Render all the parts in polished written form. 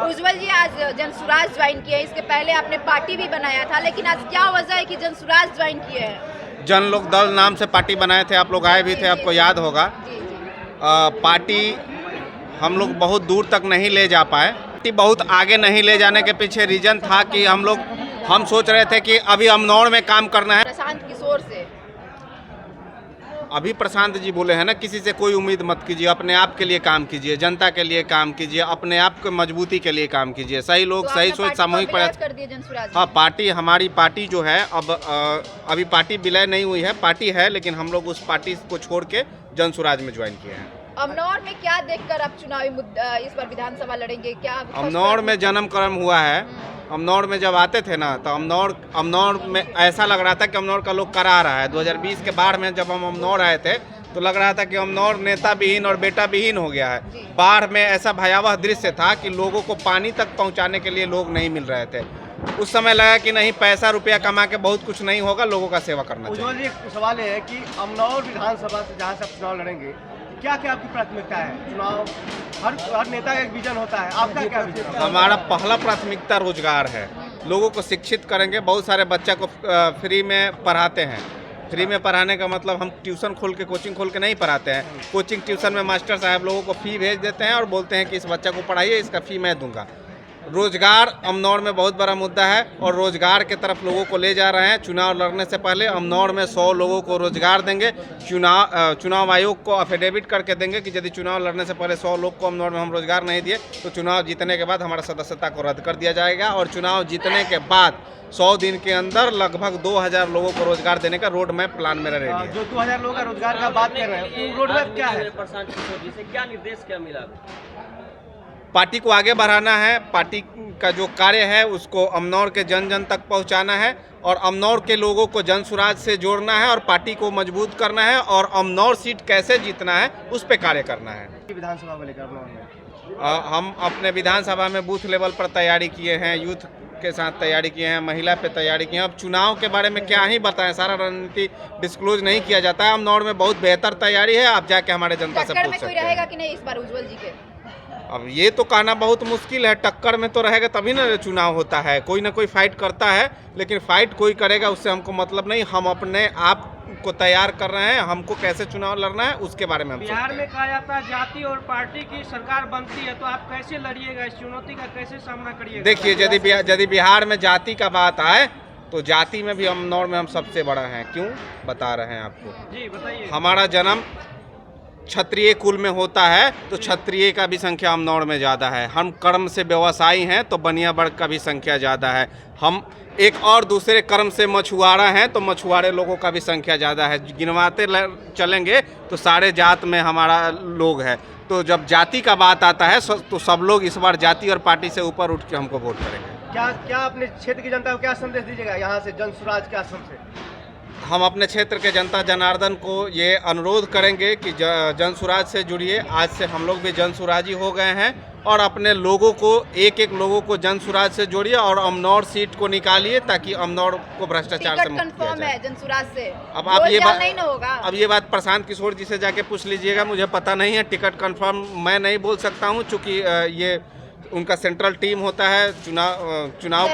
उज्जवल जी आज जनसुराज ज्वाइन किए, इसके पहले आपने पार्टी भी बनाया था, लेकिन आज क्या वजह है कि जनसुराज ज्वाइन किए हैं? जन लोक दल नाम से पार्टी बनाए थे, आप लोग आए भी थे, आपको याद होगा। जी जी। पार्टी हम लोग बहुत दूर तक नहीं ले जा पाए। पार्टी बहुत आगे नहीं ले जाने के पीछे रीजन था कि हम सोच रहे थे कि अभी अमनौर में काम करना है। प्रशांत किशोर से अभी प्रशांत जी बोले हैं ना, किसी से कोई उम्मीद मत कीजिए, अपने आप के लिए काम कीजिए, जनता के लिए काम कीजिए, अपने आप के मजबूती के लिए काम कीजिए। सही लोग तो सही आपने सोच पार्टी को सामूहिक विलय प्रयास। कर दिए जनसुराज। हाँ, पार्टी हमारी पार्टी जो है अब अभी पार्टी विलय नहीं हुई है, पार्टी है, लेकिन हम लोग उस पार्टी को छोड़ के जनसुराज में ज्वाइन किए हैं। अमनौर में क्या देखकर आप चुनावी मुद्दा इस बार विधानसभा लड़ेंगे? क्या अमनौर में जन्म कर्म हुआ है। अमनौर में जब आते थे ना, तो अमनौर में ऐसा लग रहा था कि अमनौर का लोग करा रहा है। 2020 के बाढ़ में जब हम अमनौर आए थे तो लग रहा था कि अमनौर नेता विहीन और बेटा विहीन हो गया है। बाढ़ में ऐसा भयावह दृश्य था कि लोगों को पानी तक पहुंचाने के लिए लोग नहीं मिल रहे थे। उस समय लगा कि नहीं, पैसा रुपया कमा के बहुत कुछ नहीं होगा, लोगों का सेवा करना चाहिए। उज्जवल जी, एक सवाल है कि अमनौर विधानसभा से जहाँ से आप चुनाव लड़ेंगे, क्या क्या आपकी प्राथमिकता है? चुनाव हर नेता का एक विजन होता है, आपका क्या विजन है? हमारा पहला प्राथमिकता रोजगार है। लोगों को शिक्षित करेंगे। बहुत सारे बच्चा को फ्री में पढ़ाते हैं। फ्री में पढ़ाने का मतलब हम ट्यूशन खोल के, कोचिंग खोल के नहीं पढ़ाते हैं। कोचिंग ट्यूशन में मास्टर साहब लोगों को फ़ी भेज देते हैं और बोलते हैं कि इस बच्चा को पढ़ाइए, इसका फ़ी मैं दूंगा। रोजगार अमनौर में बहुत बड़ा मुद्दा है और रोजगार के तरफ लोगों को ले जा रहे हैं। चुनाव लड़ने से पहले अमनौर में 100 लोगों को रोजगार देंगे। चुनाव आयोग को अफिडेविट करके देंगे कि यदि चुनाव लड़ने से पहले 100 लोग को अमनौर में हम रोजगार नहीं दिए तो चुनाव जीतने के बाद हमारा सदस्यता को रद्द कर दिया जाएगा। और चुनाव जीतने के बाद 100 दिन के अंदर लगभग 2000 लोगों को रोजगार देने का रोड मैप प्लान मेरा रेडी है। जो 2000 लोगों का रोजगार का बात कर रहे हैं, रोड मैप क्या है? प्रशांत किशोर जी से क्या निर्देश क्या मिला? पार्टी को आगे बढ़ाना है। पार्टी का जो कार्य है उसको अमनौर के जन जन तक पहुंचाना है और अमनौर के लोगों को जनसुराज से जोड़ना है और पार्टी को मजबूत करना है और अमनौर सीट कैसे जीतना है उस पर कार्य करना है। विधानसभा को लेकर अमनौर में हम अपने विधानसभा में बूथ लेवल पर तैयारी किए हैं, यूथ के साथ तैयारी किए हैं, महिला पे तैयारी किए हैं। अब चुनाव के बारे में क्या ही बताएं, सारा रणनीति डिस्क्लोज नहीं किया जाता है। अमनौर में बहुत बेहतर तैयारी है, आप जाके हमारे जनता से पूछ सकते हैं। रहेगा कि नहीं इस बार उज्जवल जी के? अब ये तो कहना बहुत मुश्किल है। टक्कर में तो रहेगा तभी ना चुनाव होता है। कोई ना कोई फाइट करता है, लेकिन फाइट कोई करेगा उससे हमको मतलब नहीं। हम अपने आप को तैयार कर रहे हैं, हमको कैसे चुनाव लड़ना है उसके बारे में हम बिहार में कहा जाता है जाति और पार्टी की सरकार बनती है, तो आप कैसे लड़िएगा? इस चुनौती का कैसे सामना करिएगा? देखिए, यदि बिहार में जाति का बात आए तो जाति में भी अमनौर में हम सबसे बड़ा हैं। क्यों बता रहे हैं आपको? जी बताइए। हमारा जन्म क्षत्रिय कुल में होता है तो क्षत्रिय का भी संख्या अमनौर में ज़्यादा है। हम कर्म से व्यवसायी हैं तो बनिया वर्ग का भी संख्या ज़्यादा है। हम एक और दूसरे कर्म से मछुआरा हैं तो मछुआरे लोगों का भी संख्या ज़्यादा है। गिनवाते चलेंगे तो सारे जात में हमारा लोग है। तो जब जाति का बात आता है तो सब लोग इस बार जाति और पार्टी से ऊपर उठ के हमको वोट करेंगे। क्या अपने क्षेत्र की जनता को क्या संदेश दीजिएगा यहाँ से जनसुराज के आश्रम से? हम अपने क्षेत्र के जनता जनार्दन को ये अनुरोध करेंगे कि जनसुराज से जुड़िए। आज से हम लोग भी जनसुराजी हो गए हैं और अपने लोगों को एक लोगों को जनसुराज से जोड़िए और अमनौर सीट को निकालिए ताकि अमनौर को भ्रष्टाचार से मुक्त किया जाए। है जनसुराज से। अब आप ये बात नहीं ना होगा। अब ये बात प्रशांत किशोर जी से जाके पूछ लीजिएगा, मुझे पता नहीं है। टिकट कंफर्म मैं नहीं बोल सकता हूँ, चूँकि ये उनका सेंट्रल टीम होता है। चुनाव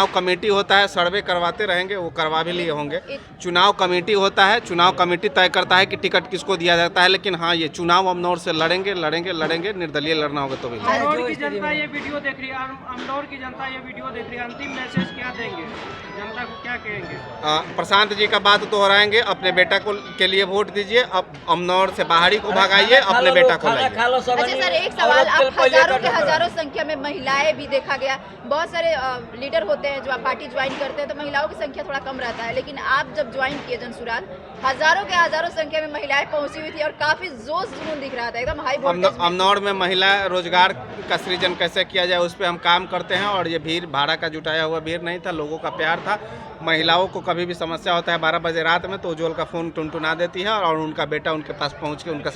कमेटी होता है, सर्वे करवाते रहेंगे, वो करवा भी लिए होंगे। चुनाव कमेटी होता है, चुनाव कमेटी तय करता है कि टिकट किसको दिया जाता है। लेकिन हाँ, ये चुनाव अमनौर से लड़ेंगे, निर्दलीय लड़ना होगा तो भी। अमनौर की जनता ये वीडियो देख रही है, अमनौर की जनता ये वीडियो देख रही है, अंतिम मैसेज क्या देंगे? जनता को क्या कहेंगे? प्रशांत जी का बात दोहराएंगे, अपने बेटा को के लिए वोट दीजिए। अब अमनौर से बाहरी को भगाइए, अपने बेटा को लाइए। अच्छा सर, एक सवाल, आप हजारों संख्या में महिलाएं भी देखा गया। बहुत सारे लीडर होते हैं जो पार्टी ज्वाइन करते हैं तो महिलाओं की संख्या थोड़ा कम रहता है, लेकिन आप जब ज्वाइन किए जनसुराज, हजारों संख्या में महिलाएं पहुंची हुई थी और काफी जोश जुनून दिख रहा था, एकदम हाई वोल्टेज। अमनौर में महिला रोजगार का सृजन कैसे किया जाए उस पर हम काम करते हैं और ये भीड़ भाड़ा का जुटाया हुआ भीड़ नहीं था, लोगों का प्यार था। महिलाओं को कभी भी समस्या होता है 12 बजे रात में तो उज्जवल का फ़ोन टुनटुना देती है और उनका बेटा उनके पास पहुँच के उनका